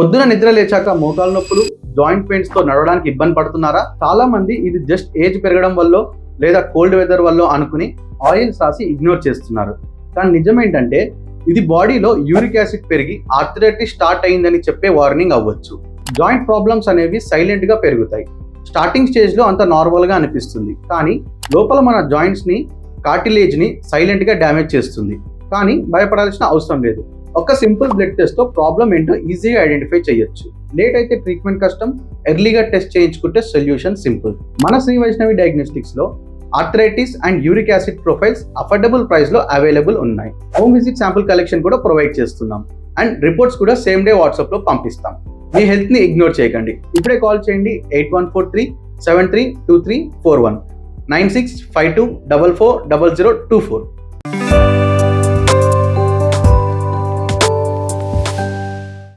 పొద్దున నిద్ర లేచాక మోకాలు నొప్పులు, జాయింట్ పెయిన్స్ తో నడవడానికి ఇబ్బంది పడుతున్నారా? చాలా మంది ఇది జస్ట్ ఏజ్ పెరగడం వల్ల లేదా కోల్డ్ వెదర్ వల్ల అనుకుని ఆయిల్ రాసి ఇగ్నోర్ చేస్తున్నారు. కానీ నిజమేంటంటే ఇది బాడీలో యూరిక్ యాసిడ్ పెరిగి ఆర్థరైటిస్ స్టార్ట్ అయిందని చెప్పే వార్నింగ్ అవ్వచ్చు. జాయింట్ ప్రాబ్లమ్స్ అనేవి సైలెంట్ గా పెరుగుతాయి. స్టార్టింగ్ స్టేజ్ లో అంత నార్మల్ గా అనిపిస్తుంది, కానీ లోపల మన జాయింట్స్ ని, కార్టిలేజ్ ని సైలెంట్ గా డ్యామేజ్ చేస్తుంది. కానీ భయపడాల్సిన అవసరం లేదు. ఒక సింపుల్ బ్లడ్ టెస్ట్ తో ప్రాబ్లం ఏంటో ఈజీగా ఐడెంటిఫై చేయొచ్చు. లేట్ అయితే ట్రీట్మెంట్ కష్టం, ఎర్లీగా టెస్ట్ చేయించుకుంటే సొల్యూషన్ సింపుల్. మన శ్రీ వైష్ణవి డయాగ్నోస్టిక్స్ లో arthritis and uric acid profiles affordable price లో అవైలబుల్ ఉన్నాయి. హోమ్ విజిట్ శాంపుల్ కలెక్షన్ కూడా ప్రొవైడ్ చేస్తున్నాం అండ్ రిపోర్ట్స్ కూడా సేమ్ డే వాట్సాప్ లో పంపిస్తాం. మీ హెల్త్ ని ఇగ్నోర్ చేయకండి. ఇప్పుడే కాల్ చేయండి 8143732341 9652440024.